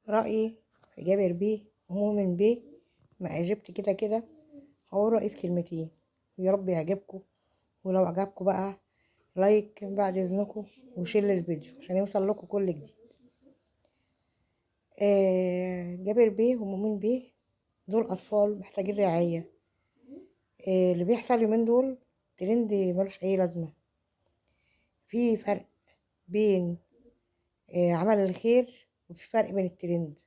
رأيي في جابر بيه ومؤمن بيه مع إجابتي كده كده. هقول رأيي في كلمتين، يا رب يعجبكم. ولو عجبكم بقى لايك بعد إذنكم وشير الفيديو عشان يوصل لكم كل جديد. جابر بيه ومؤمن بيه دول أطفال محتاجين رعاية. اللي بيحصل اليومين دول ترند ملوش أي لازمة. في فرق بين عمل الخير وفي فرق بين الترند.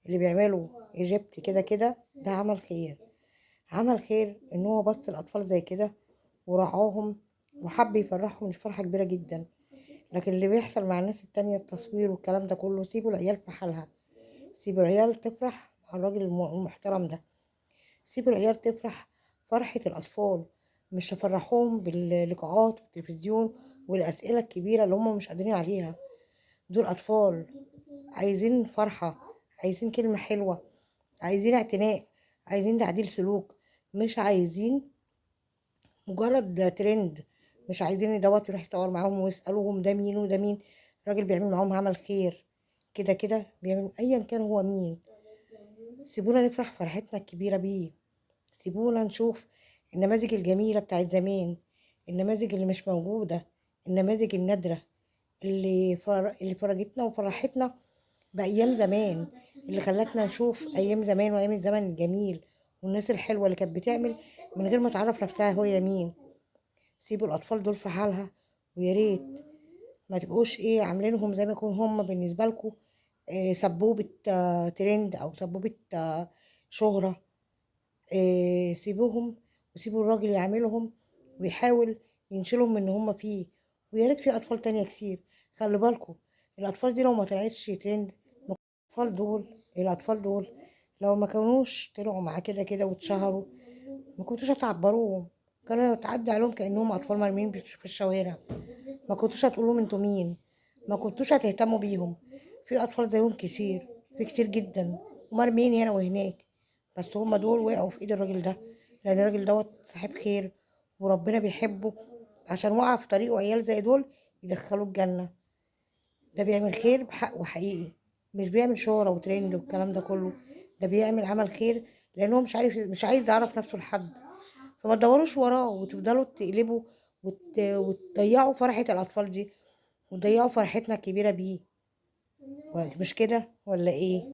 اللي بيعملوا إجابتي كده كده ده عمل خير. عمل خير ان هو بص الاطفال زي كده ورعاهم وحب يفرحهم، مش فرحة كبيرة جدا. لكن اللي بيحصل مع الناس التانية التصوير والكلام ده كله، سيبوا العيال في حالها. سيبوا العيال تفرح مع الراجل المحترم ده. سيبوا العيال تفرح فرحة الأطفال، مش تفرحوهم باللقاءات والتلفزيون والأسئلة الكبيرة اللي هم مش قادرين عليها. دول أطفال عايزين فرحة، عايزين كلمة حلوة، عايزين اعتناء، عايزين تعديل سلوك، مش عايزين مجرد ترند. مش عايزين دوت يروح يصور معاهم ويسألوهم ده مين وده مين. الراجل بيعمل معاهم عمل خير كده كده، بيعمل ايا كان هو مين. سيبونا نفرح فرحتنا الكبيرة بيه. سيبونا نشوف النماذج الجميلة بتاعت زمان، النماذج اللي مش موجودة، النماذج النادرة اللي فرجتنا وفرحتنا بأيام زمان، اللي خلتنا نشوف أيام زمان وأيام الزمن الجميل والناس الحلوة اللي كانت بتعمل من غير ما تعرف نفسها هي مين. سيبوا الأطفال دول في حالها، ويا ريت ما تبقوش عاملينهم زي ما يكون هم بالنسبة لكم سبوبة ترند أو سبوبة شهرة. سيبوهم وسيبوا الراجل يعملهم ويحاول ينشلهم من اللي هم فيه. ويا ريت في أطفال تانية كتير. خلي بالكم الأطفال دي لو ما طلعتش ترند، الأطفال دول لو ما كانوش طلعوا مع كده كده واتشهروا، ما كنتوش هتعبروهم. كانوا تعدي عليهم كأنهم أطفال مرميين في الشوارع. ما كنتوش هتقولهم انتوا مين، ما كنتوش هتهتموا بيهم. في أطفال زيهم كتير، في كتير جدا ومرميين هنا وهناك. بس هما دول وقعوا في ايد الراجل ده، لأن الراجل دوت صاحب خير وربنا بيحبه. عشان وقع في طريقه عيال زي دول يدخلوه الجنة. ده بيعمل خير بحق وحقيقي، مش بيعمل شهرة وترند والكلام ده كله. ده بيعمل عمل خير لأنه مش عايز يعرف نفسه لحد. فما تدوروش وراه وتفضلوا تقلبوا وتضيعوا فرحة الأطفال دي وتضيعوا فرحتنا الكبيرة بيه. مش كده ولا ايه؟